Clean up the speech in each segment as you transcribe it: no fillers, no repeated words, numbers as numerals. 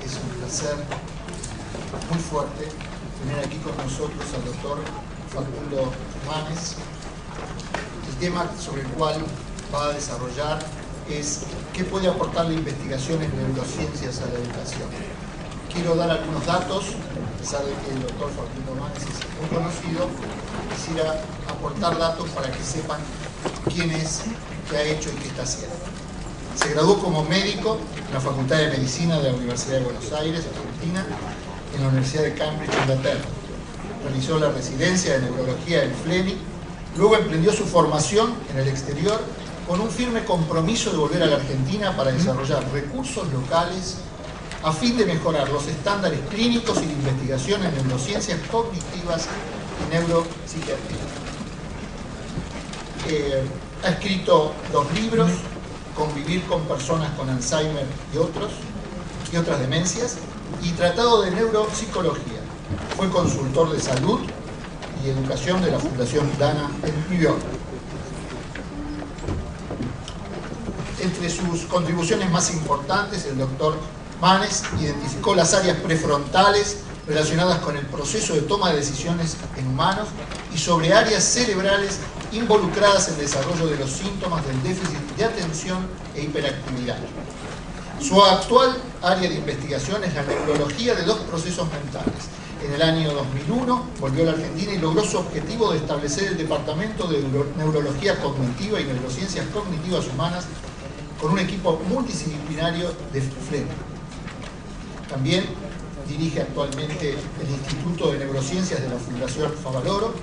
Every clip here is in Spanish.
Es un placer muy fuerte tener aquí con nosotros al doctor Facundo Manes. El tema sobre el cual va a desarrollar es qué puede aportar la investigación en neurociencias a la educación. Quiero dar algunos datos, a pesar de que el doctor Facundo Manes es muy conocido, quisiera aportar datos para que sepan quién es, qué ha hecho y qué está haciendo. Se graduó como médico en la Facultad de Medicina de la Universidad de Buenos Aires, Argentina, en la Universidad de Cambridge, Inglaterra. Realizó la residencia de neurología en Fleming, luego emprendió su formación en el exterior con un firme compromiso de volver a la Argentina para desarrollar recursos locales a fin de mejorar los estándares clínicos y de investigación en neurociencias cognitivas y neuropsiquiatría. Ha escrito 2 libros, Convivir con personas con Alzheimer y otras demencias, y Tratado de Neuropsicología. Fue consultor de salud y educación de la Fundación Dana en New York. Entre sus contribuciones más importantes, el doctor Manes identificó las áreas prefrontales relacionadas con el proceso de toma de decisiones en humanos y sobre áreas cerebrales involucradas en el desarrollo de los síntomas del déficit de atención e hiperactividad. Su actual área de investigación es la neurología de 2 procesos mentales. En el año 2001 volvió a la Argentina y logró su objetivo de establecer el Departamento de Neurología Cognitiva y Neurociencias Cognitivas Humanas con un equipo multidisciplinario de Fleming. También dirige actualmente el Instituto de Neurociencias de la Fundación Favaloro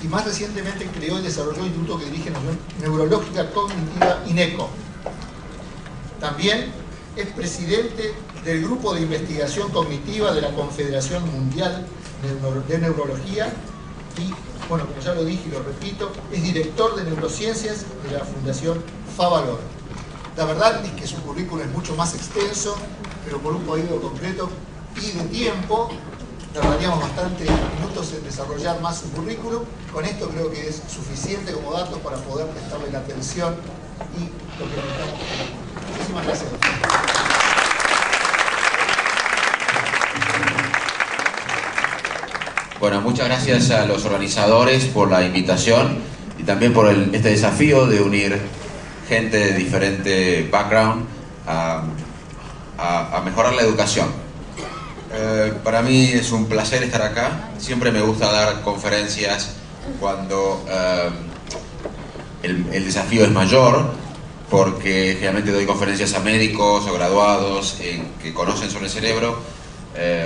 y más recientemente creó y desarrolló el instituto que dirige Neurológica Cognitiva INECO. También es presidente del Grupo de Investigación Cognitiva de la Confederación Mundial de Neurología y, bueno, como ya lo dije y lo repito, es director de Neurociencias de la Fundación Favaloro. La verdad es que su currículum es mucho más extenso, pero por un periodo concreto y de tiempo tardaríamos bastante minutos en desarrollar más su currículum. Con esto creo que es suficiente como datos para poder prestarle la atención y lo que necesitamos. Muchísimas gracias. Bueno, muchas gracias a los organizadores por la invitación y también por este desafío de unir gente de diferente background a mejorar la educación. Para mí es un placer estar acá. Siempre me gusta dar conferencias cuando el desafío es mayor, porque generalmente doy conferencias a médicos o graduados que conocen sobre el cerebro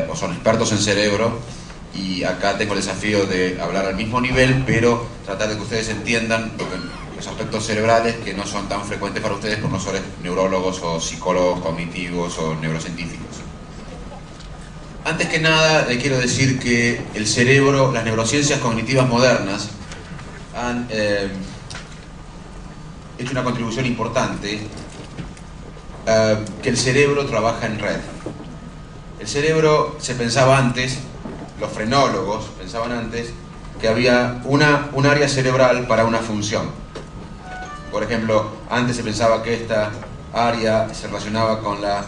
o son expertos en cerebro, y acá tengo el desafío de hablar al mismo nivel, pero tratar de que ustedes entiendan los aspectos cerebrales que no son tan frecuentes para ustedes por no ser neurólogos o psicólogos cognitivos o neurocientíficos. Antes que nada, le quiero decir que el cerebro, las neurociencias cognitivas modernas han hecho una contribución importante, que el cerebro trabaja en red. El cerebro se pensaba antes, los frenólogos pensaban antes, que había un área cerebral para una función. Por ejemplo, antes se pensaba que esta área se relacionaba con la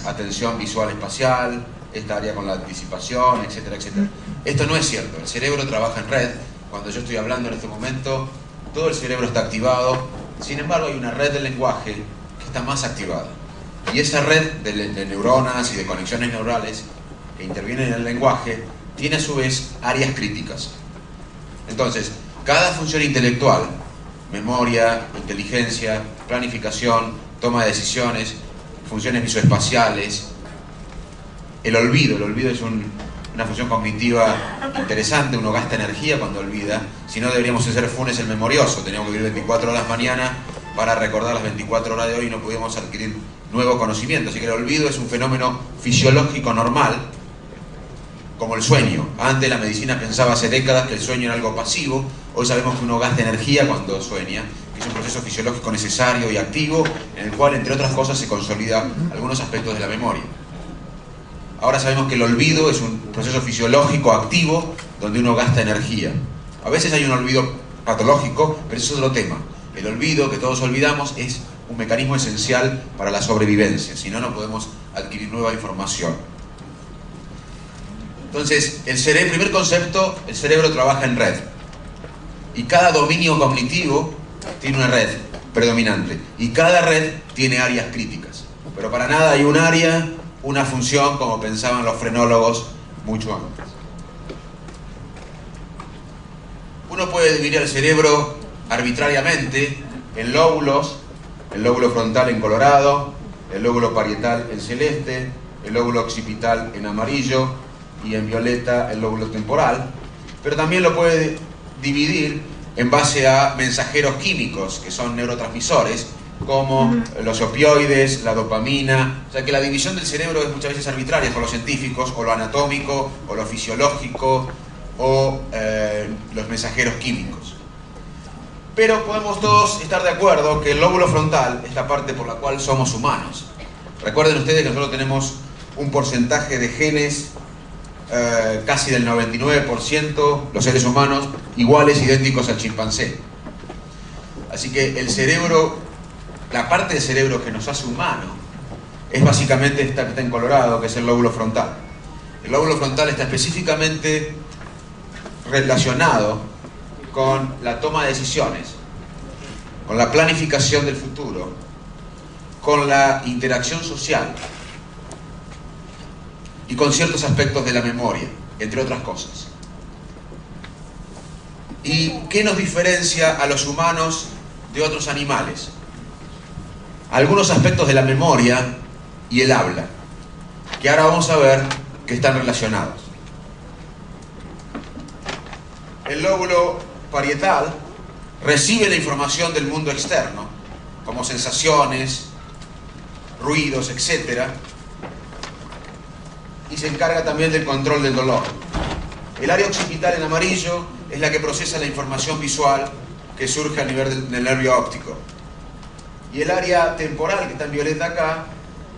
atención visual espacial, esta área con la disipación, etcétera, etcétera. Esto no es cierto. El cerebro trabaja en red. Cuando yo estoy hablando en este momento, todo el cerebro está activado. Sin embargo, hay una red de lenguaje que está más activada. Y esa red de neuronas y de conexiones neurales que intervienen en el lenguaje tiene a su vez áreas críticas. Entonces, cada función intelectual, memoria, inteligencia, planificación, toma de decisiones, funciones visoespaciales, el olvido es una función cognitiva interesante. Uno gasta energía cuando olvida. Si no, deberíamos ser Funes el memorioso. Teníamos que vivir 24 horas mañana para recordar las 24 horas de hoy y no pudimos adquirir nuevo conocimiento. Así que el olvido es un fenómeno fisiológico normal, como el sueño. Antes la medicina pensaba hace décadas que el sueño era algo pasivo. Hoy sabemos que uno gasta energía cuando sueña, que es un proceso fisiológico necesario y activo, en el cual, entre otras cosas, se consolida algunos aspectos de la memoria. Ahora sabemos que el olvido es un proceso fisiológico activo donde uno gasta energía. A veces hay un olvido patológico, pero eso es otro tema. El olvido que todos olvidamos es un mecanismo esencial para la sobrevivencia, si no, no podemos adquirir nueva información. Entonces, primer concepto, el cerebro trabaja en red. Y cada dominio cognitivo tiene una red predominante. Y cada red tiene áreas críticas. Pero para nada hay un área, una función, como pensaban los frenólogos mucho antes. Uno puede dividir el cerebro arbitrariamente en lóbulos, el lóbulo frontal en colorado, el lóbulo parietal en celeste, el lóbulo occipital en amarillo y en violeta el lóbulo temporal, pero también lo puede dividir en base a mensajeros químicos que son neurotransmisores, como los opioides, la dopamina. O sea que la división del cerebro es muchas veces arbitraria por los científicos, o lo anatómico, o lo fisiológico, o los mensajeros químicos. Pero podemos todos estar de acuerdo que el lóbulo frontal es la parte por la cual somos humanos. Recuerden ustedes que nosotros tenemos un porcentaje de genes casi del 99%, los seres humanos, iguales, idénticos al chimpancé. Así que el cerebro, la parte del cerebro que nos hace humano, es básicamente esta que está en colorado, que es el lóbulo frontal. El lóbulo frontal está específicamente relacionado con la toma de decisiones, con la planificación del futuro, con la interacción social y con ciertos aspectos de la memoria, entre otras cosas. ¿Y qué nos diferencia a los humanos de otros animales? Algunos aspectos de la memoria y el habla, que ahora vamos a ver que están relacionados. El lóbulo parietal recibe la información del mundo externo, como sensaciones, ruidos, etc. Y se encarga también del control del dolor. El área occipital en amarillo es la que procesa la información visual que surge a nivel del nervio óptico. Y el área temporal, que está en violeta acá,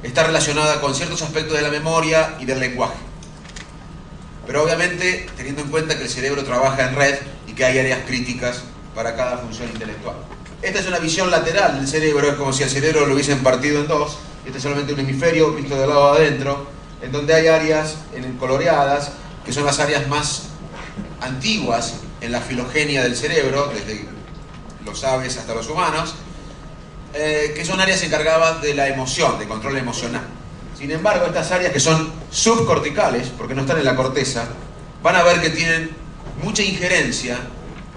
está relacionada con ciertos aspectos de la memoria y del lenguaje. Pero obviamente, teniendo en cuenta que el cerebro trabaja en red y que hay áreas críticas para cada función intelectual. Esta es una visión lateral del cerebro, es como si el cerebro lo hubiesen partido en dos. Este es solamente un hemisferio visto del lado adentro, en donde hay áreas coloreadas, que son las áreas más antiguas en la filogenia del cerebro, desde los aves hasta los humanos, que son áreas encargadas de la emoción, de control emocional. Sin embargo, estas áreas que son subcorticales, porque no están en la corteza, van a ver que tienen mucha injerencia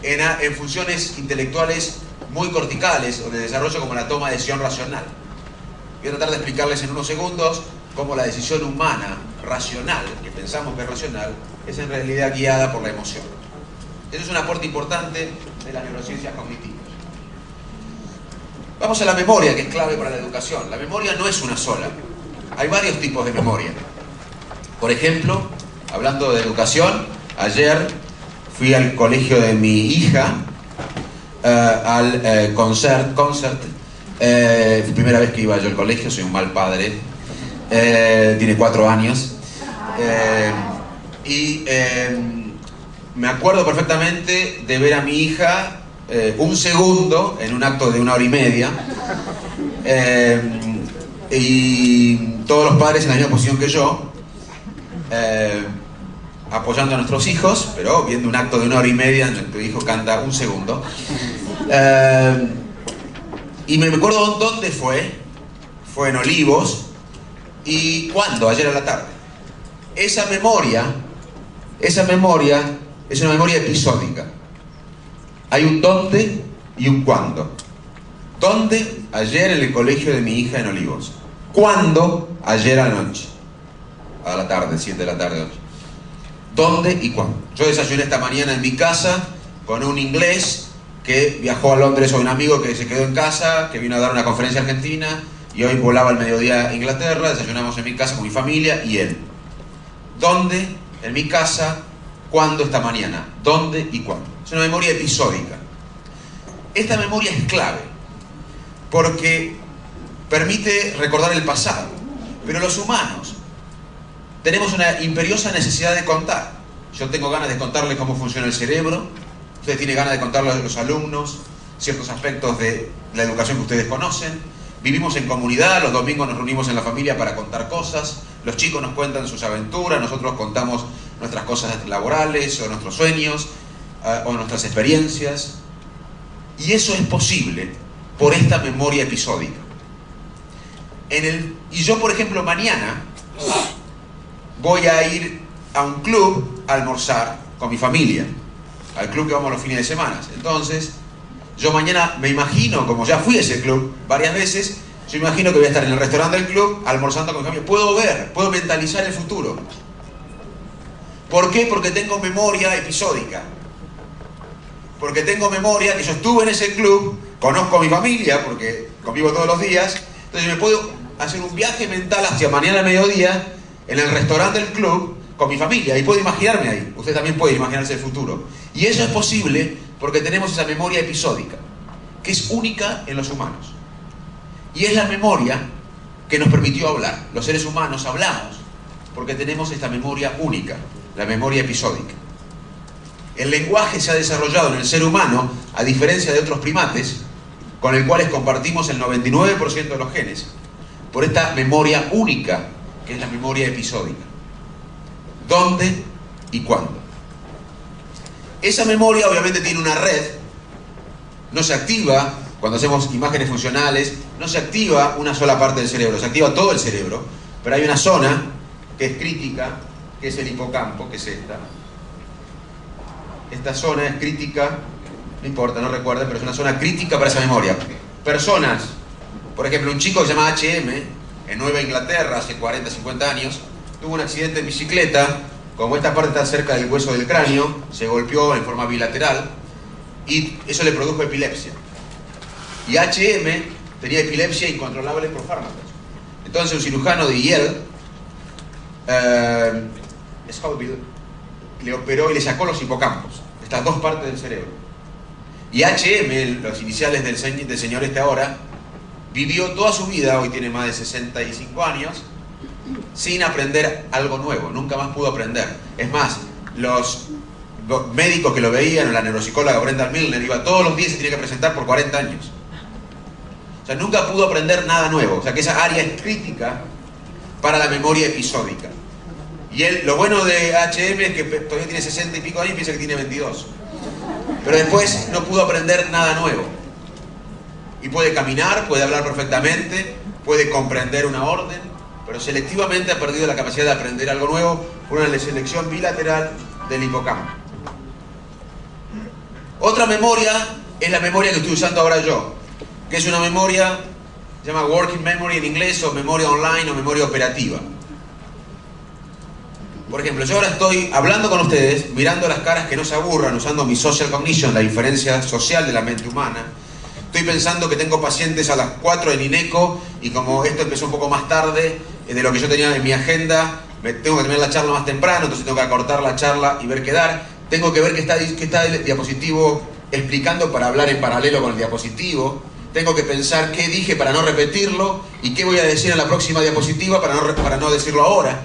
en funciones intelectuales muy corticales o de desarrollo, como la toma de decisión racional. Voy a tratar de explicarles en unos segundos cómo la decisión humana racional, que pensamos que es racional, es en realidad guiada por la emoción. Eso es un aporte importante de las neurociencias cognitivas. Vamos a la memoria, que es clave para la educación. La memoria no es una sola. Hay varios tipos de memoria. Por ejemplo, hablando de educación, ayer fui al colegio de mi hija, al concert. Primera vez que iba yo al colegio, soy un mal padre. Tiene 4 años. Me acuerdo perfectamente de ver a mi hija un segundo en un acto de 1 hora y media. Y todos los padres en la misma posición que yo, apoyando a nuestros hijos, pero viendo un acto de 1 hora y media en el que tu hijo canta un segundo. Y me acuerdo dónde fue en Olivos, y cuándo, ayer a la tarde. Esa memoria es una memoria episódica. Hay un dónde y un cuándo. ¿Dónde? Ayer en el colegio de mi hija en Olivos. ¿Cuándo? Ayer anoche. A la tarde, 7 de la tarde, 8. ¿Dónde y cuándo? Yo desayuné esta mañana en mi casa con un inglés que viajó a Londres, o un amigo que se quedó en casa, que vino a dar una conferencia argentina, y hoy volaba al mediodía a Inglaterra. Desayunamos en mi casa con mi familia y él. ¿Dónde? En mi casa. ¿Cuándo? Esta mañana. ¿Dónde y cuándo? Es una memoria episódica. Esta memoria es clave porque permite recordar el pasado. Pero los humanos tenemos una imperiosa necesidad de contar. Yo tengo ganas de contarles cómo funciona el cerebro. Ustedes tienen ganas de contarles a los alumnos ciertos aspectos de la educación que ustedes conocen. Vivimos en comunidad, los domingos nos reunimos en la familia para contar cosas, los chicos nos cuentan sus aventuras, nosotros contamos nuestras cosas laborales o nuestros sueños o nuestras experiencias. Y eso es posible por esta memoria episódica. Y yo, por ejemplo, mañana voy a ir a un club a almorzar con mi familia, al club que vamos los fines de semana. Entonces, yo mañana me imagino, como ya fui a ese club varias veces, yo me imagino que voy a estar en el restaurante del club almorzando con mi familia. Puedo mentalizar el futuro. ¿Por qué? Porque tengo memoria episódica. Porque tengo memoria que yo estuve en ese club, conozco a mi familia porque convivo todos los días, entonces me puedo hacer un viaje mental hacia mañana al mediodía en el restaurante del club con mi familia y puedo imaginarme ahí. Usted también puede imaginarse el futuro. Y eso es posible porque tenemos esa memoria episódica, que es única en los humanos. Y es la memoria que nos permitió hablar. Los seres humanos hablamos porque tenemos esta memoria única, la memoria episódica. El lenguaje se ha desarrollado en el ser humano, a diferencia de otros primates, con el cuales compartimos el 99% de los genes, por esta memoria única, que es la memoria episódica. ¿Dónde y cuándo? Esa memoria obviamente tiene una red, no se activa cuando hacemos imágenes funcionales, no se activa una sola parte del cerebro, se activa todo el cerebro, pero hay una zona que es crítica, que es el hipocampo, que es esta. Esta zona es crítica, no importa, no recuerden, pero es una zona crítica para esa memoria. Personas, por ejemplo, un chico que se llama H.M., en Nueva Inglaterra, hace 40, 50 años, tuvo un accidente en bicicleta, como esta parte está cerca del hueso del cráneo, se golpeó en forma bilateral, y eso le produjo epilepsia. Y H.M. tenía epilepsia incontrolable por fármacos. Entonces un cirujano de Yale, Scoville, le operó y le sacó los hipocampos, estas dos partes del cerebro. Y H.M., los iniciales del señor este ahora, vivió toda su vida, hoy tiene más de 65 años, sin aprender algo nuevo, nunca más pudo aprender. Es más, los médicos que lo veían, o la neuropsicóloga Brenda Milner, iba todos los días y se tenía que presentar por 40 años. O sea, nunca pudo aprender nada nuevo. O sea, que esa área es crítica para la memoria episódica. Y él, lo bueno de H.M. es que todavía tiene 60 y pico años y piensa que tiene 22. Pero después no pudo aprender nada nuevo. Y puede caminar, puede hablar perfectamente, puede comprender una orden, pero selectivamente ha perdido la capacidad de aprender algo nuevo por una selección bilateral del hipocampo. Otra memoria es la memoria que estoy usando ahora yo, que es una memoria, se llama working memory en inglés, o memoria online o memoria operativa. Por ejemplo, yo ahora estoy hablando con ustedes, mirando las caras que no se aburran, usando mi social cognition, la diferencia social de la mente humana. Estoy pensando que tengo pacientes a las 4 en INECO y como esto empezó un poco más tarde de lo que yo tenía en mi agenda, tengo que tener la charla más temprano, entonces tengo que acortar la charla y ver qué dar. Tengo que ver qué está el diapositivo explicando para hablar en paralelo con el diapositivo. Tengo que pensar qué dije para no repetirlo y qué voy a decir en la próxima diapositiva para no decirlo ahora.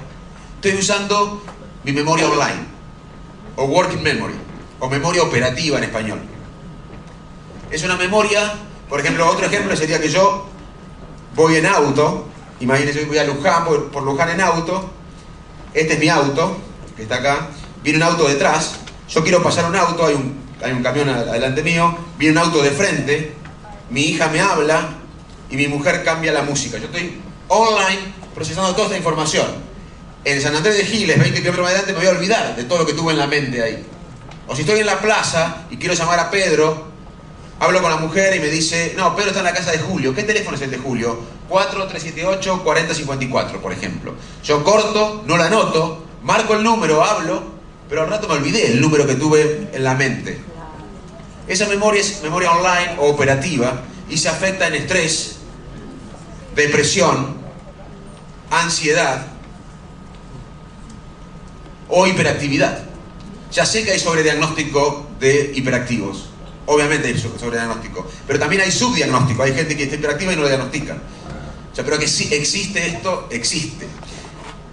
Estoy usando mi memoria online, o working memory, o memoria operativa en español. Es una memoria, por ejemplo, otro ejemplo sería que yo voy en auto, imagínense, voy a Luján, voy por Luján en auto, este es mi auto, que está acá, viene un auto detrás, yo quiero pasar un auto, hay un camión adelante mío, viene un auto de frente, mi hija me habla y mi mujer cambia la música. Yo estoy online procesando toda esta información. En San Andrés de Giles, 20 kilómetros más adelante, me voy a olvidar de todo lo que tuve en la mente ahí. O si estoy en la plaza y quiero llamar a Pedro, hablo con la mujer y me dice, no, Pedro está en la casa de Julio. ¿Qué teléfono es el de Julio? 4378-4054, por ejemplo. Yo corto, no la anoto, marco el número, hablo, pero al rato me olvidé el número que tuve en la mente. Esa memoria es memoria online o operativa y se afecta en estrés, depresión, ansiedad o hiperactividad. Ya sé que hay sobrediagnóstico de hiperactivos. Obviamente hay sobrediagnóstico, pero también hay subdiagnóstico. Hay gente que está hiperactiva y no lo diagnostican. O sea, pero que sí existe esto, existe.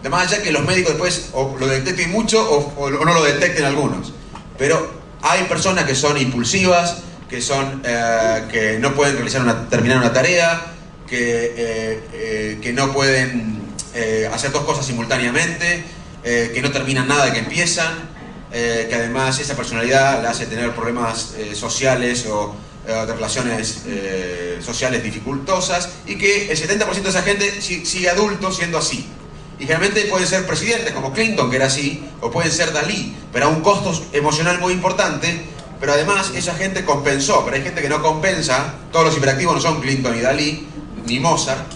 Además, ya que los médicos después o lo detecten mucho o no lo detecten algunos. Pero hay personas que son impulsivas, que no pueden terminar una tarea, que no pueden hacer dos cosas simultáneamente, que no terminan nada de que empiezan, que además esa personalidad le hace tener problemas sociales o de relaciones sociales dificultosas, y que el 70% de esa gente sigue adulto siendo así. Y generalmente pueden ser presidentes como Clinton, que era así, o pueden ser Dalí, pero a un costo emocional muy importante. Pero además esa gente compensó, pero hay gente que no compensa. Todos los hiperactivos no son Clinton ni Dalí ni Mozart,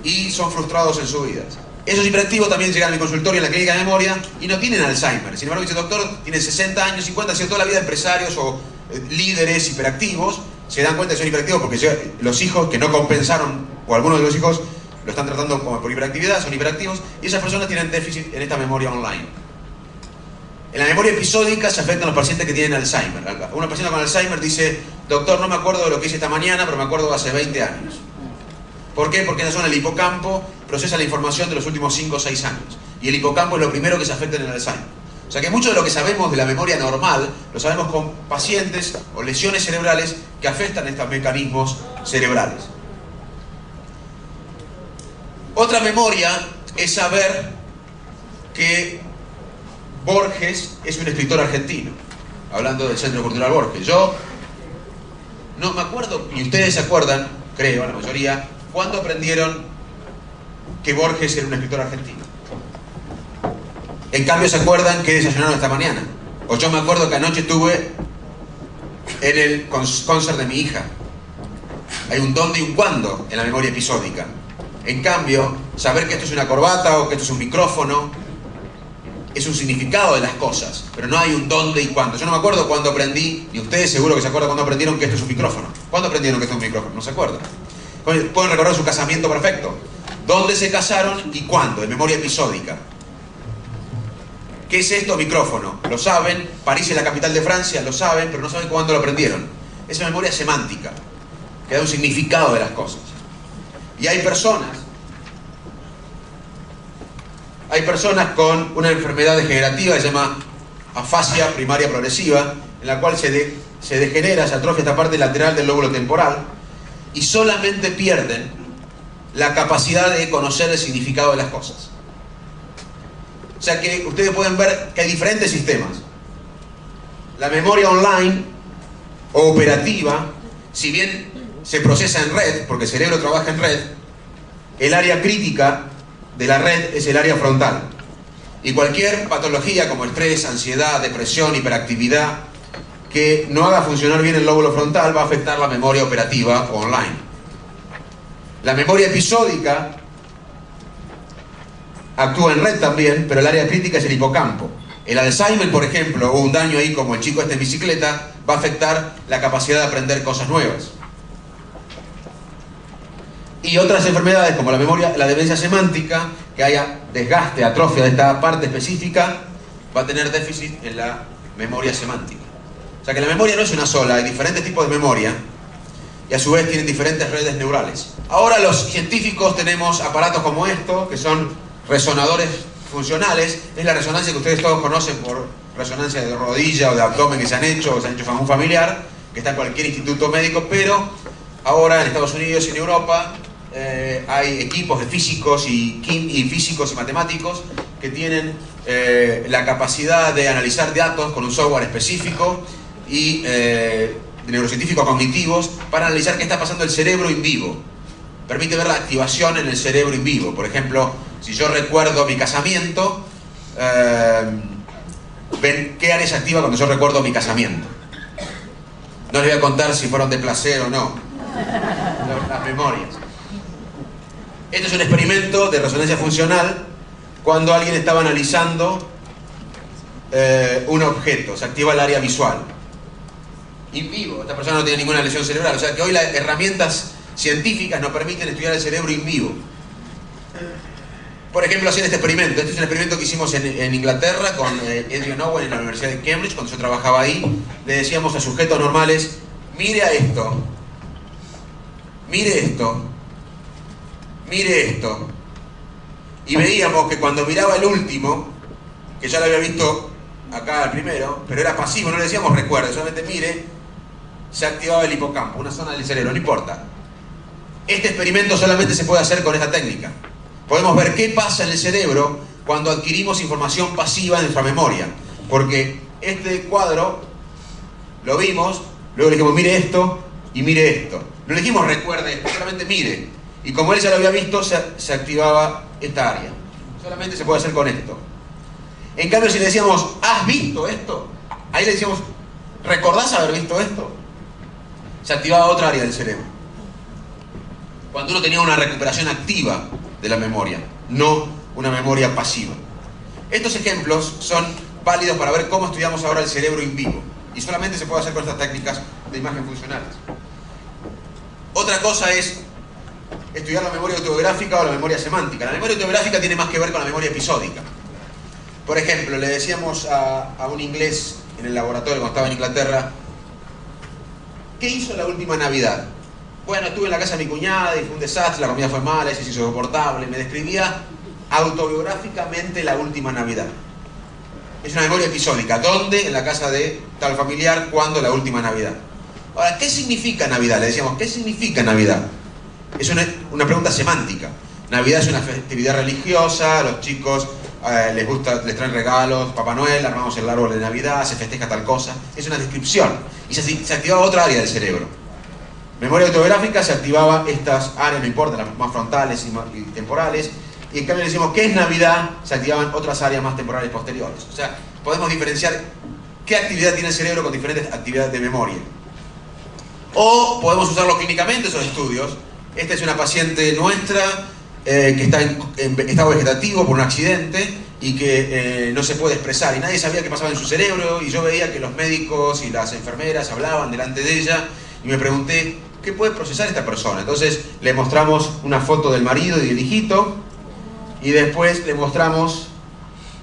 y son frustrados en sus vidas. Esos hiperactivos también llegan a mi consultorio en la clínica de memoria y no tienen Alzheimer. Sin embargo, dice: doctor, tienen 60 años, 50, han sido toda la vida empresarios o líderes hiperactivos. Se dan cuenta que son hiperactivos porque los hijos que no compensaron, o algunos de los hijos lo están tratando como por hiperactividad, son hiperactivos, y esas personas tienen déficit en esta memoria online. En la memoria episódica se afectan los pacientes que tienen Alzheimer. Una persona con Alzheimer dice: doctor, no me acuerdo de lo que hice esta mañana, pero me acuerdo de hace 20 años. ¿Por qué? Porque esa zona del hipocampo procesa la información de los últimos 5 o 6 años. Y el hipocampo es lo primero que se afecta en el Alzheimer. O sea que mucho de lo que sabemos de la memoria normal, lo sabemos con pacientes o lesiones cerebrales que afectan estos mecanismos cerebrales. Otra memoria es saber que Borges es un escritor argentino. Hablando del Centro Cultural Borges. Yo no me acuerdo, y ustedes se acuerdan, creo, la mayoría, ¿cuándo aprendieron que Borges era un escritor argentino? En cambio, ¿se acuerdan que desayunaron esta mañana? O yo me acuerdo que anoche estuve en el concert de mi hija. Hay un dónde y un cuándo en la memoria episódica. En cambio, saber que esto es una corbata o que esto es un micrófono es un significado de las cosas, pero no hay un dónde y cuándo. Yo no me acuerdo cuándo aprendí, y ustedes seguro que se acuerdan cuándo aprendieron que esto es un micrófono. ¿Cuándo aprendieron que esto es un micrófono? No se acuerdan. Pueden recordar su casamiento perfecto. ¿Dónde se casaron y cuándo? En memoria episódica. ¿Qué es esto? Micrófono. Lo saben. París es la capital de Francia, lo saben, pero no saben cuándo lo aprendieron. Es una memoria semántica, que da un significado de las cosas. Y hay personas con una enfermedad degenerativa que se llama afasia primaria progresiva, en la cual se degenera, se atrofia esta parte lateral del lóbulo temporal, y solamente pierden la capacidad de conocer el significado de las cosas. O sea que ustedes pueden ver que hay diferentes sistemas. La memoria online o operativa, si bien se procesa en red, porque el cerebro trabaja en red, el área crítica de la red es el área frontal. Y cualquier patología como estrés, ansiedad, depresión, hiperactividad, que no haga funcionar bien el lóbulo frontal va a afectar la memoria operativa o online. La memoria episódica actúa en red también, pero el área crítica es el hipocampo. El Alzheimer, por ejemplo, o un daño ahí como el chico este en bicicleta, va a afectar la capacidad de aprender cosas nuevas. Y otras enfermedades como la demencia semántica, que haya desgaste, atrofia de esta parte específica, va a tener déficit en la memoria semántica. O sea que la memoria no es una sola, hay diferentes tipos de memoria y a su vez tienen diferentes redes neurales. Ahora los científicos tenemos aparatos como esto, que son resonadores funcionales. Es la resonancia que ustedes todos conocen por resonancia de rodilla o de abdomen que se han hecho o se han hecho con un familiar, que está en cualquier instituto médico, pero ahora en Estados Unidos y en Europa hay equipos de físicos y físicos y matemáticos que tienen la capacidad de analizar datos con un software específico y de neurocientíficos cognitivos para analizar qué está pasando en el cerebro in vivo. Permite ver la activación en el cerebro in vivo. Por ejemplo, si yo recuerdo mi casamiento, ven qué área se activa cuando yo recuerdo mi casamiento. No les voy a contar si fueron de placer o no, las memorias. Este es un experimento de resonancia funcional cuando alguien estaba analizando un objeto, se activa el área visual. In vivo, esta persona no tiene ninguna lesión cerebral, o sea que hoy las herramientas científicas nos permiten estudiar el cerebro in vivo. Por ejemplo, haciendo este experimento. Este es un experimento que hicimos en Inglaterra con Adrian Owen en la Universidad de Cambridge, cuando yo trabajaba ahí. Le decíamos a sujetos normales: mire a esto, mire esto, mire esto. Y veíamos que cuando miraba el último, que ya lo había visto acá el primero, pero era pasivo, no le decíamos recuerde, solamente mire, se activaba el hipocampo, una zona del cerebro, no importa. Este experimento solamente se puede hacer con esta técnica. Podemos ver qué pasa en el cerebro cuando adquirimos información pasiva de nuestra memoria. Porque este cuadro lo vimos, luego le dijimos mire esto y mire esto. No le dijimos recuerde, solamente mire. Y como él ya lo había visto, se activaba esta área. Solamente se puede hacer con esto. En cambio, si le decíamos, ¿has visto esto? Ahí le decíamos, ¿recordás haber visto esto? Se activaba otra área del cerebro. Cuando uno tenía una recuperación activa de la memoria, no una memoria pasiva. Estos ejemplos son válidos para ver cómo estudiamos ahora el cerebro in vivo. Y solamente se puede hacer con estas técnicas de imagen funcionales. Otra cosa es estudiar la memoria autobiográfica o la memoria semántica. La memoria autobiográfica tiene más que ver con la memoria episódica. Por ejemplo, le decíamos a un inglés en el laboratorio cuando estaba en Inglaterra, ¿qué hizo la última Navidad? Bueno, estuve en la casa de mi cuñada y fue un desastre, la comida fue mala, ese se hizo insoportable. Me describía autobiográficamente la última Navidad. Es una memoria episódica. ¿Dónde? En la casa de tal familiar, ¿cuándo? La última Navidad. Ahora, ¿qué significa Navidad? Le decíamos, ¿qué significa Navidad? Es una pregunta semántica. Navidad es una festividad religiosa, los chicos les traen regalos, Papá Noel, armamos el árbol de Navidad, se festeja tal cosa. Es una descripción. Y se activaba otra área del cerebro. Memoria autobiográfica se activaba estas áreas, no importa, las más frontales y temporales. Y en cambio le decimos, ¿qué es Navidad? Se activaban otras áreas más temporales posteriores. O sea, podemos diferenciar qué actividad tiene el cerebro con diferentes actividades de memoria. O podemos usarlo clínicamente, esos estudios. Esta es una paciente nuestra que está en estado vegetativo por un accidente y que no se puede expresar. Y nadie sabía qué pasaba en su cerebro. Y yo veía que los médicos y las enfermeras hablaban delante de ella. Y me pregunté, ¿qué puede procesar esta persona? Entonces le mostramos una foto del marido y del hijito. Y después le mostramos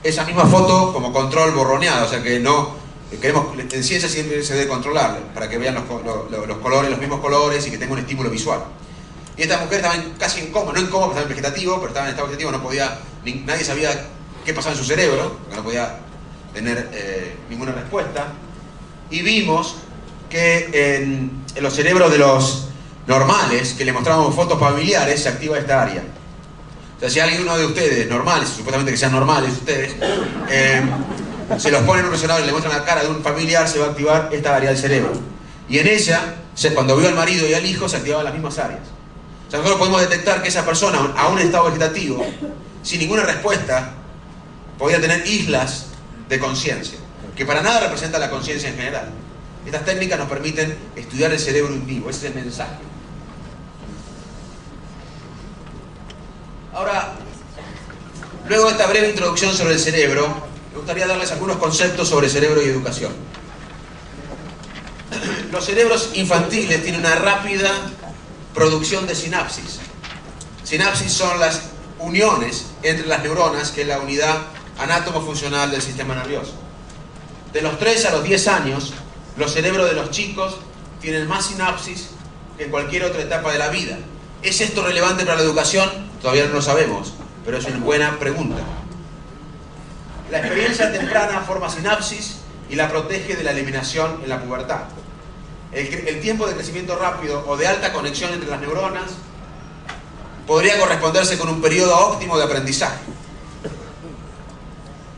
esa misma foto como control borroneada. O sea que no... en ciencia siempre se debe controlar para que vean los colores, los mismos colores y que tenga un estímulo visual. Y esta mujer estaba casi en coma, no en coma, estaba en vegetativo, pero estaba en estado vegetativo, no podía, nadie sabía qué pasaba en su cerebro, porque no podía tener ninguna respuesta. Y vimos que en los cerebros de los normales, que le mostrábamos fotos familiares, se activa esta área. O sea, si alguno de ustedes, normales, supuestamente que sean normales ustedes, se los pone en un resonador y le muestran la cara de un familiar, se va a activar esta área del cerebro. Y en ella, cuando vio al marido y al hijo, se activaban las mismas áreas. O sea, nosotros podemos detectar que esa persona, aún en estado vegetativo, sin ninguna respuesta, podía tener islas de conciencia, que para nada representa la conciencia en general. Estas técnicas nos permiten estudiar el cerebro in vivo, ese es el mensaje. Ahora, luego de esta breve introducción sobre el cerebro, me gustaría darles algunos conceptos sobre cerebro y educación. Los cerebros infantiles tienen una rápida producción de sinapsis. Sinapsis son las uniones entre las neuronas, que es la unidad anátomo-funcional del sistema nervioso. De los 3 a los 10 años, los cerebros de los chicos tienen más sinapsis que en cualquier otra etapa de la vida. ¿Es esto relevante para la educación? Todavía no lo sabemos, pero es una buena pregunta. La experiencia temprana forma sinapsis y la protege de la eliminación en la pubertad. El tiempo de crecimiento rápido o de alta conexión entre las neuronas podría corresponderse con un periodo óptimo de aprendizaje.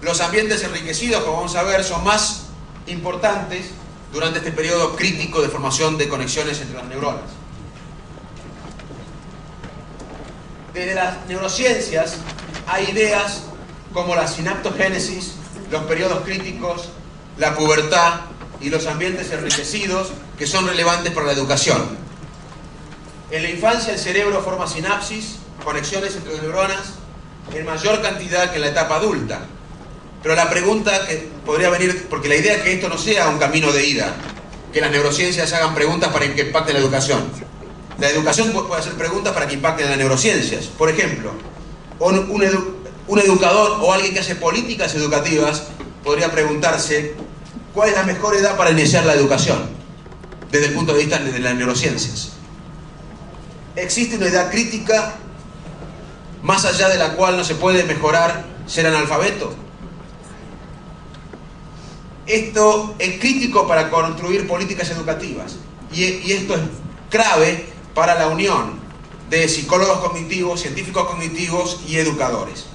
Los ambientes enriquecidos, como vamos a ver, son más importantes durante este periodo crítico de formación de conexiones entre las neuronas. Desde las neurociencias hay ideas como la sinaptogénesis, los periodos críticos, la pubertad y los ambientes enriquecidos que son relevantes para la educación. En la infancia el cerebro forma sinapsis, conexiones entre las neuronas, en mayor cantidad que en la etapa adulta. Pero la pregunta que podría venir, porque la idea es que esto no sea un camino de ida, que las neurociencias hagan preguntas para que impacten la educación. La educación puede hacer preguntas para que impacten las neurociencias. Por ejemplo, un educador o alguien que hace políticas educativas podría preguntarse cuál es la mejor edad para iniciar la educación desde el punto de vista de las neurociencias. ¿Existe una edad crítica más allá de la cual no se puede mejorar ser analfabeto? Esto es crítico para construir políticas educativas y esto es clave para la unión de psicólogos cognitivos, científicos cognitivos y educadores.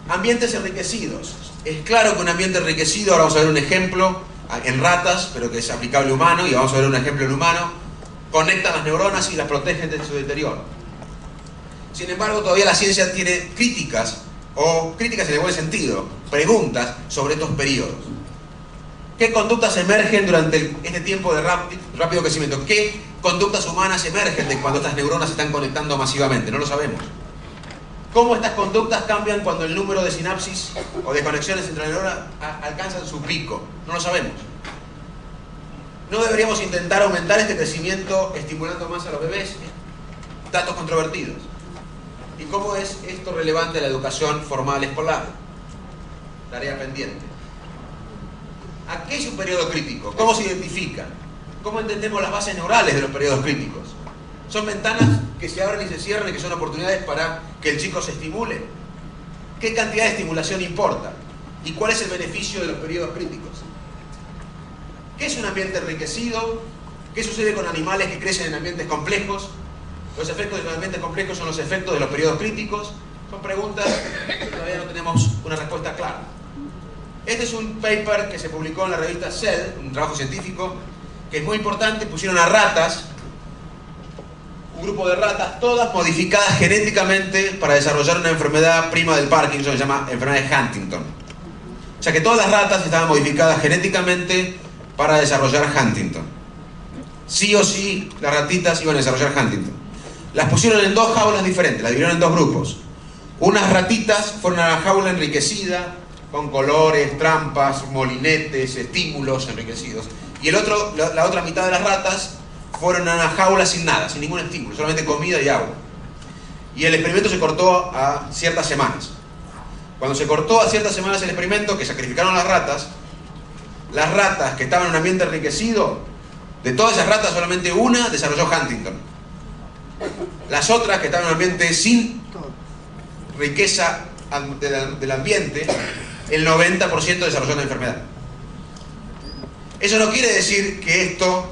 Ambientes enriquecidos. Es claro que un ambiente enriquecido, ahora vamos a ver un ejemplo en ratas, pero que es aplicable a humano, y vamos a ver un ejemplo en humano, conectan las neuronas y las protegen de su deterioro. Sin embargo, todavía la ciencia tiene críticas, o críticas en el buen sentido, preguntas sobre estos periodos. ¿Qué conductas emergen durante este tiempo de rápido crecimiento? ¿Qué conductas humanas emergen de cuando estas neuronas se están conectando masivamente? No lo sabemos. ¿Cómo estas conductas cambian cuando el número de sinapsis o de conexiones entre neuronas alcanzan su pico? No lo sabemos. ¿No deberíamos intentar aumentar este crecimiento estimulando más a los bebés? Datos controvertidos. ¿Y cómo es esto relevante a la educación formal escolar? Tarea pendiente. ¿A qué es un periodo crítico? ¿Cómo se identifica? ¿Cómo entendemos las bases neurales de los periodos críticos? ¿Son ventanas que se abren y se cierran y que son oportunidades para que el chico se estimule? ¿Qué cantidad de estimulación importa? ¿Y cuál es el beneficio de los periodos críticos? ¿Qué es un ambiente enriquecido? ¿Qué sucede con animales que crecen en ambientes complejos? ¿Los efectos de los ambientes complejos son los efectos de los periodos críticos? Son preguntas que todavía no tenemos una respuesta clara. Este es un paper que se publicó en la revista Cell, un trabajo científico, que es muy importante. Pusieron a ratas, un grupo de ratas, todas modificadas genéticamente para desarrollar una enfermedad prima del Parkinson, se llama enfermedad de Huntington. O sea que todas las ratas estaban modificadas genéticamente para desarrollar Huntington. Sí o sí, las ratitas iban a desarrollar Huntington. Las pusieron en dos jaulas diferentes, las dividieron en dos grupos. Unas ratitas fueron a la jaula enriquecida, con colores, trampas, molinetes, estímulos enriquecidos. Y la otra mitad de las ratas fueron a una jaula sin nada, sin ningún estímulo, solamente comida y agua. Y el experimento se cortó a ciertas semanas. Cuando se cortó a ciertas semanas el experimento, que sacrificaron las ratas que estaban en un ambiente enriquecido, de todas esas ratas solamente una desarrolló Huntington. Las otras que estaban en un ambiente sin riqueza del ambiente, el 90% desarrolló la enfermedad. Eso no quiere decir que esto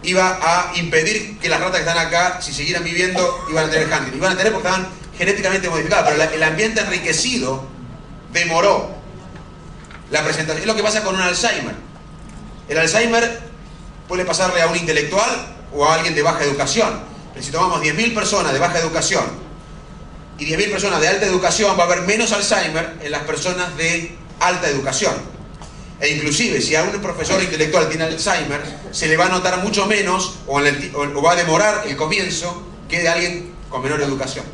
iba a impedir que las ratas que están acá, si siguieran viviendo, iban a tener Huntington. Iban a tener porque estaban genéticamente modificadas, pero el ambiente enriquecido demoró la presentación. Es lo que pasa con un Alzheimer. El Alzheimer puede pasarle a un intelectual o a alguien de baja educación. Pero si tomamos 10.000 personas de baja educación y 10.000 personas de alta educación, va a haber menos Alzheimer en las personas de alta educación. E inclusive, si a un profesor intelectual tiene Alzheimer, se le va a notar mucho menos o va a demorar el comienzo que de alguien con menor educación.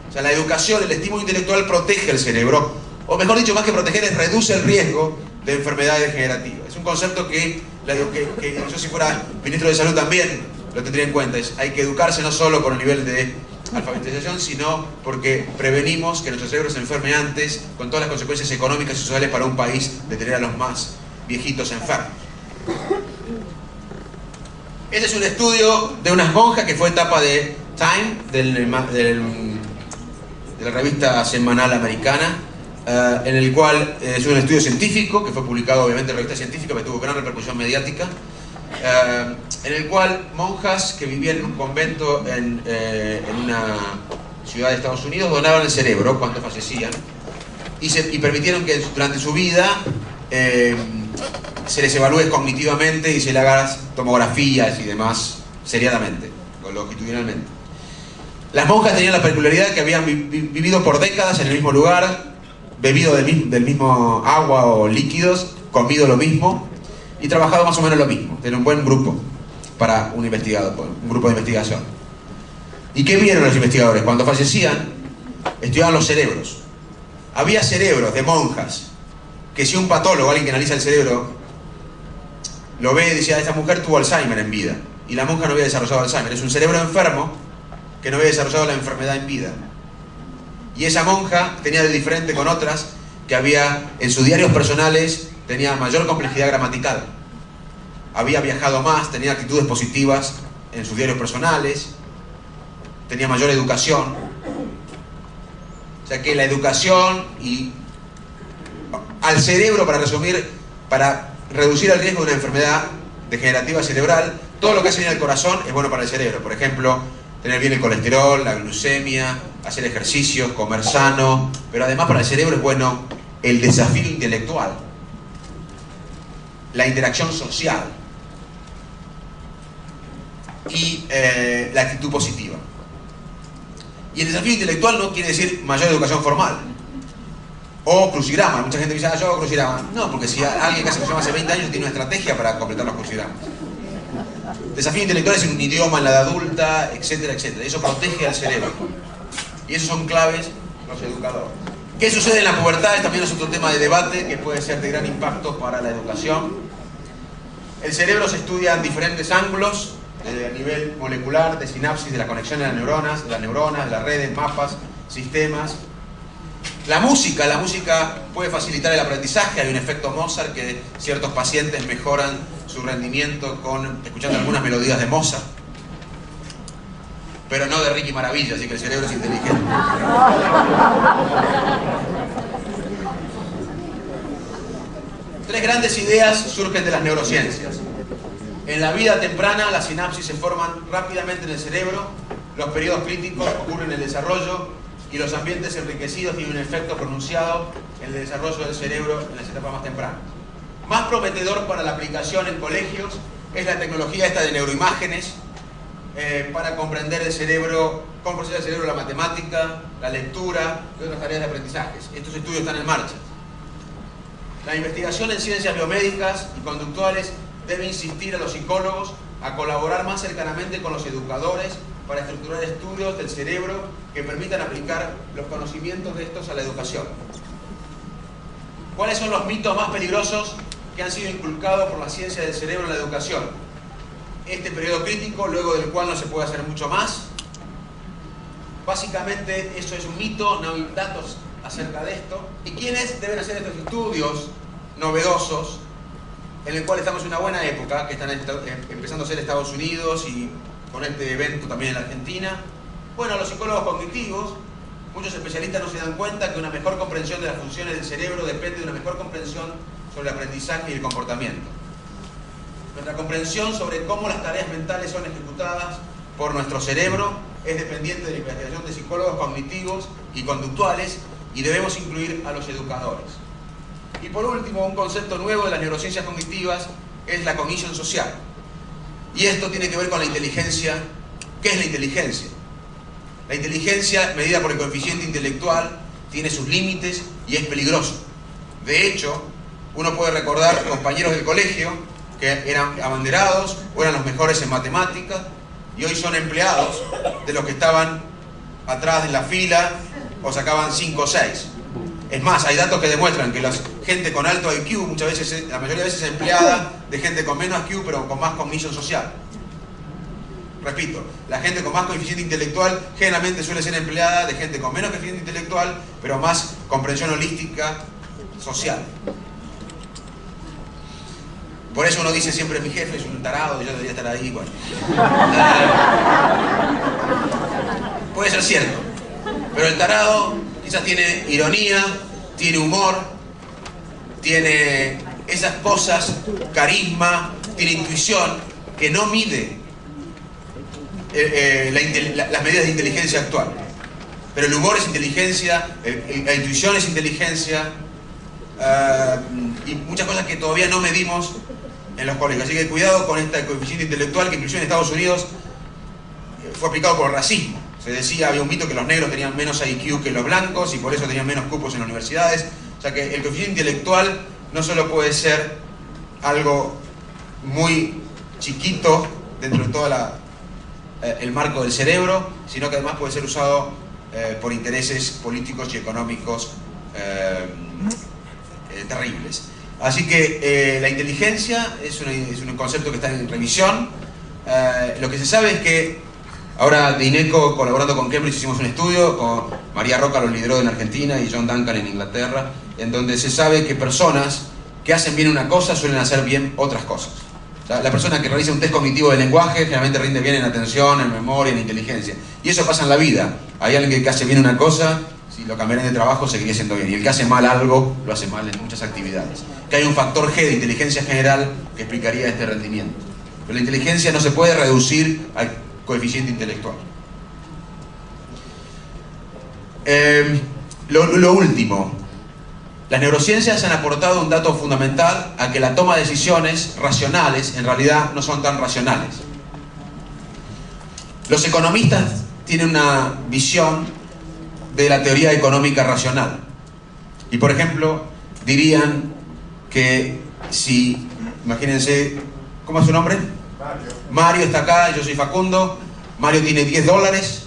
O sea, la educación, el estímulo intelectual protege el cerebro, o mejor dicho, más que proteger, es reduce el riesgo de enfermedades degenerativas. Es un concepto que yo, si fuera ministro de Salud, también lo tendría en cuenta. Hay que educarse no solo por el nivel de alfabetización, sino porque prevenimos que nuestro cerebro se enferme antes, con todas las consecuencias económicas y sociales para un país de tener a los más viejitos enfermos. Este es un estudio de unas monjas que fue etapa de Time, de la revista semanal americana, en el cual es un estudio científico que fue publicado obviamente en revista científica, pero tuvo gran repercusión mediática, en el cual monjas que vivían en un convento en una ciudad de Estados Unidos donaban el cerebro cuando fallecían y permitieron que durante su vida se les evalúe cognitivamente y se le hagan tomografías y demás seriadamente o longitudinalmente. Las monjas tenían la peculiaridad que habían vivido por décadas en el mismo lugar, bebido del mismo agua o líquidos, comido lo mismo y trabajado más o menos lo mismo. Tenían un buen grupo para un grupo de investigación. ¿Y qué vieron los investigadores? Cuando fallecían, estudiaban los cerebros. Había cerebros de monjas que, si un patólogo, alguien que analiza el cerebro, lo ve y decía, esta mujer tuvo Alzheimer en vida, y la monja no había desarrollado Alzheimer. Es un cerebro enfermo que no había desarrollado la enfermedad en vida. Y esa monja tenía de diferente con otras que había en sus diarios personales, tenía mayor complejidad gramatical, había viajado más, tenía actitudes positivas en sus diarios personales, tenía mayor educación. O sea que la educación y al cerebro, para resumir, para reducir el riesgo de una enfermedad degenerativa cerebral, Todo lo que hace bien al corazón es bueno para el cerebro. Por ejemplo, tener bien el colesterol, la glucemia, hacer ejercicios, comer sano. Pero además para el cerebro es bueno el desafío intelectual, la interacción social y la actitud positiva. Y el desafío intelectual no quiere decir mayor educación formal o crucigrama. Mucha gente dice, yo hago crucigrama. No, porque si alguien que hace crucigrama hace 20 años tiene una estrategia para completar los crucigramas. Desafío intelectual es un idioma en la edad adulta, etcétera, etcétera. Eso protege al cerebro. Y esos son claves los educadores. ¿Qué sucede en la pubertad? También es otro tema de debate que puede ser de gran impacto para la educación. El cerebro se estudia en diferentes ángulos, desde el nivel molecular, de sinapsis, de la conexión de las neuronas, de las redes, mapas, sistemas. La música puede facilitar el aprendizaje. Hay un efecto Mozart que ciertos pacientes mejoran su rendimiento escuchando algunas melodías de Mozart, pero no de Ricky Maravilla, así que el cerebro es inteligente. Tres grandes ideas surgen de las neurociencias. En la vida temprana, las sinapsis se forman rápidamente en el cerebro, los periodos críticos ocurren en el desarrollo y los ambientes enriquecidos tienen un efecto pronunciado en el desarrollo del cerebro en las etapas más tempranas. Más prometedor para la aplicación en colegios es la tecnología esta de neuroimágenes para comprender el cerebro, cómo procesa el cerebro la matemática, la lectura y otras tareas de aprendizaje. Estos estudios están en marcha. La investigación en ciencias biomédicas y conductuales debe insistir a los psicólogos a colaborar más cercanamente con los educadores para estructurar estudios del cerebro que permitan aplicar los conocimientos de estos a la educación. ¿Cuáles son los mitos más peligrosos que han sido inculcados por la ciencia del cerebro en la educación? Este periodo crítico, luego del cual no se puede hacer mucho más. Básicamente eso es un mito, no hay datos acerca de esto. ¿Y quiénes deben hacer estos estudios novedosos en el cual estamos en una buena época, que están empezando a ser Estados Unidos y con este evento también en la Argentina? Bueno, los psicólogos cognitivos, muchos especialistas no se dan cuenta que una mejor comprensión de las funciones del cerebro depende de una mejor comprensión sobre el aprendizaje y el comportamiento. Nuestra comprensión sobre cómo las tareas mentales son ejecutadas por nuestro cerebro es dependiente de la investigación de psicólogos cognitivos y conductuales, y debemos incluir a los educadores. Y por último, un concepto nuevo de las neurociencias cognitivas es la cognición social. Y esto tiene que ver con la inteligencia. ¿Qué es la inteligencia? La inteligencia, medida por el coeficiente intelectual, tiene sus límites y es peligroso. De hecho, uno puede recordar compañeros del colegio que eran abanderados o eran los mejores en matemáticas y hoy son empleados de los que estaban atrás de la fila o sacaban 5 o 6. Es más, hay datos que demuestran que la gente con alto IQ muchas veces, la mayoría de veces es empleada de gente con menos IQ pero con más cognición social. Repito, la gente con más coeficiente intelectual generalmente suele ser empleada de gente con menos coeficiente intelectual pero más comprensión holística social. Por eso uno dice siempre, mi jefe es un tarado y yo debería estar ahí. Bueno. Puede ser cierto, pero el tarado quizás tiene ironía, tiene humor, tiene esas cosas, carisma, tiene intuición, que no mide las medidas de inteligencia actual. Pero el humor es inteligencia, la intuición es inteligencia, y muchas cosas que todavía no medimos en los colegios. Así que cuidado con este coeficiente intelectual que incluso en Estados Unidos fue aplicado por el racismo. Se decía, había un mito que los negros tenían menos IQ que los blancos y por eso tenían menos cupos en las universidades. O sea que el coeficiente intelectual no solo puede ser algo muy chiquito dentro de todo el marco del cerebro, sino que además puede ser usado por intereses políticos y económicos terribles. Así que la inteligencia es un concepto que está en revisión. Lo que se sabe es que ahora de INECO, colaborando con Cambridge, hicimos un estudio, con María Roca lo lideró en Argentina y John Duncan en Inglaterra, en donde se sabe que personas que hacen bien una cosa suelen hacer bien otras cosas. O sea, la persona que realiza un test cognitivo de lenguaje generalmente rinde bien en atención, en memoria, en inteligencia. Y eso pasa en la vida. Hay alguien que hace bien una cosa, si lo cambiaran de trabajo seguiría siendo bien. Y el que hace mal algo, lo hace mal en muchas actividades. Que hay un factor G de inteligencia general que explicaría este rendimiento. Pero la inteligencia no se puede reducir al coeficiente intelectual. Lo último, las neurociencias han aportado un dato fundamental a que la toma de decisiones racionales en realidad no son tan racionales. Los economistas tienen una visión de la teoría económica racional. Y por ejemplo, dirían que si, imagínense, ¿cómo es su nombre? Mario está acá, yo soy Facundo. Mario tiene $10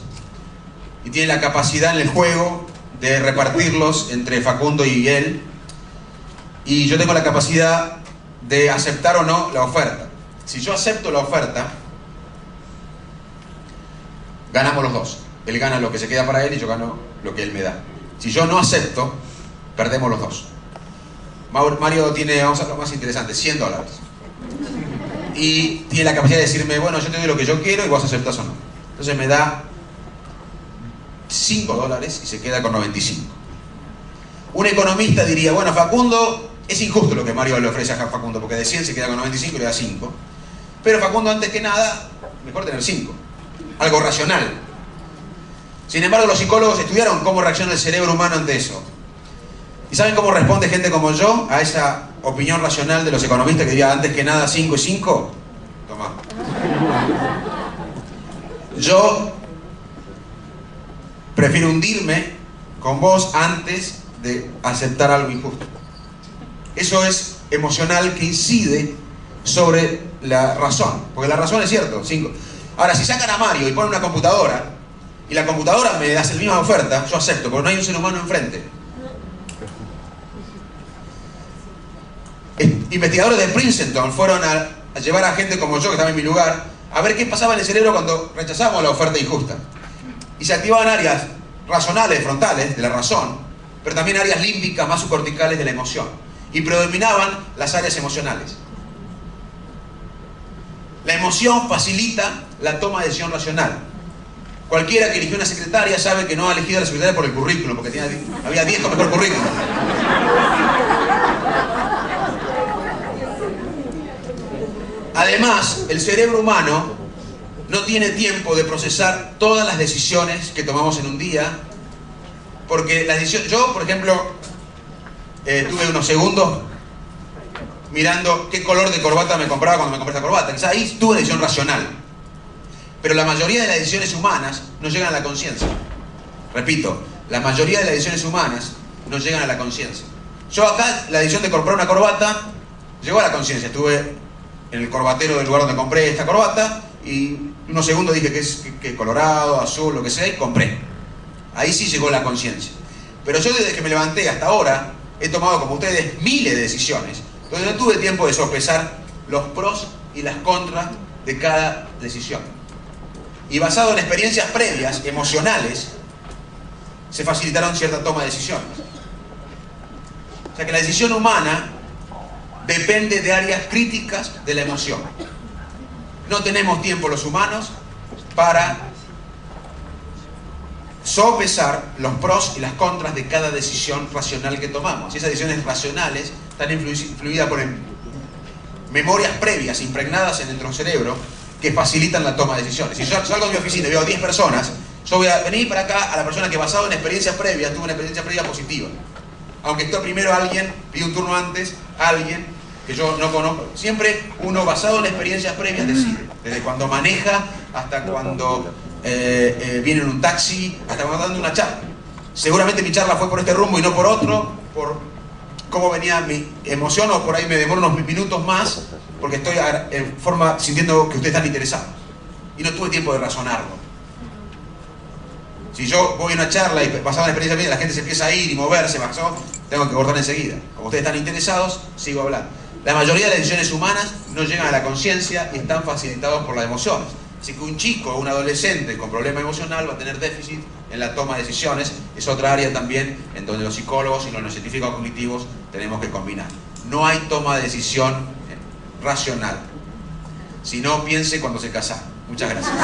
y tiene la capacidad en el juego de repartirlos entre Facundo y él. Y yo tengo la capacidad de aceptar o no la oferta. Si yo acepto la oferta, ganamos los dos. Él gana lo que se queda para él y yo gano lo que él me da. Si yo no acepto, perdemos los dos. Mario tiene, vamos a lo más interesante, $100. Y tiene la capacidad de decirme, bueno, yo te doy lo que yo quiero y vos aceptás o no. Entonces me da $5 y se queda con 95. Un economista diría, bueno, Facundo, es injusto lo que Mario le ofrece a Facundo, porque de 100 se queda con 95 y le da 5. Pero Facundo, antes que nada, mejor tener 5. Algo racional. Sin embargo, los psicólogos estudiaron cómo reacciona el cerebro humano ante eso. ¿Y saben cómo responde gente como yo a esa opinión racional de los economistas que diría antes que nada 5 y 5? Tomá. Yo prefiero hundirme con vos antes de aceptar algo injusto. Eso es emocional que incide sobre la razón. Porque la razón es cierto, 5. Ahora, si sacan a Mario y ponen una computadora y la computadora me hace la misma oferta, yo acepto, porque no hay un ser humano enfrente. Investigadores de Princeton fueron a llevar a gente como yo, que estaba en mi lugar, a ver qué pasaba en el cerebro cuando rechazábamos la oferta injusta. Y se activaban áreas racionales, frontales, de la razón, pero también áreas límbicas más subcorticales de la emoción. Y predominaban las áreas emocionales. La emoción facilita la toma de decisión racional. Cualquiera que eligió una secretaria sabe que no ha elegido a la secretaria por el currículum, porque había 10 con mejor currículum. Además, el cerebro humano no tiene tiempo de procesar todas las decisiones que tomamos en un día, porque las decisiones, yo, por ejemplo, tuve unos segundos mirando qué color de corbata me compraba cuando me compré esta corbata. Quizá ahí tuve una decisión racional. Pero la mayoría de las decisiones humanas no llegan a la conciencia. Repito, la mayoría de las decisiones humanas no llegan a la conciencia. Yo acá, la decisión de comprar una corbata llegó a la conciencia. Estuve en el corbatero del lugar donde compré esta corbata y unos segundos dije que es colorado, azul, lo que sea, y compré. Ahí sí llegó la conciencia. Pero yo desde que me levanté hasta ahora he tomado, como ustedes, miles de decisiones, donde no tuve tiempo de sopesar los pros y las contras de cada decisión. Y basado en experiencias previas, emocionales, se facilitaron cierta toma de decisiones. O sea que la decisión humana depende de áreas críticas de la emoción. No tenemos tiempo los humanos para sopesar los pros y las contras de cada decisión racional que tomamos. Y esas decisiones racionales están influidas por memorias previas impregnadas en nuestro cerebro que facilitan la toma de decisiones. Si yo salgo de mi oficina y veo a 10 personas, yo voy a venir para acá a la persona que, basado en experiencias previas, tuvo una experiencia previa positiva. Aunque esto primero alguien, pidió un turno antes, alguien que yo no conozco. Siempre uno, basado en experiencias previas, decide. Desde cuando maneja hasta cuando viene en un taxi, hasta cuando está dando una charla. Seguramente mi charla fue por este rumbo y no por otro, por cómo venía mi emoción, o por ahí me demoro unos minutos más porque estoy en forma sintiendo que ustedes están interesados y no tuve tiempo de razonarlo. Si yo voy a una charla y basada en la experiencia mía la gente se empieza a ir y moverse, tengo que cortar enseguida. Como ustedes están interesados, sigo hablando. La mayoría de las decisiones humanas no llegan a la conciencia y están facilitados por las emociones. Así que un chico o un adolescente con problema emocional va a tener déficit en la toma de decisiones. Es otra área también en donde los psicólogos y los científicos cognitivos tenemos que combinar. No hay toma de decisión racional. Si no, piense cuando se casa. Muchas gracias.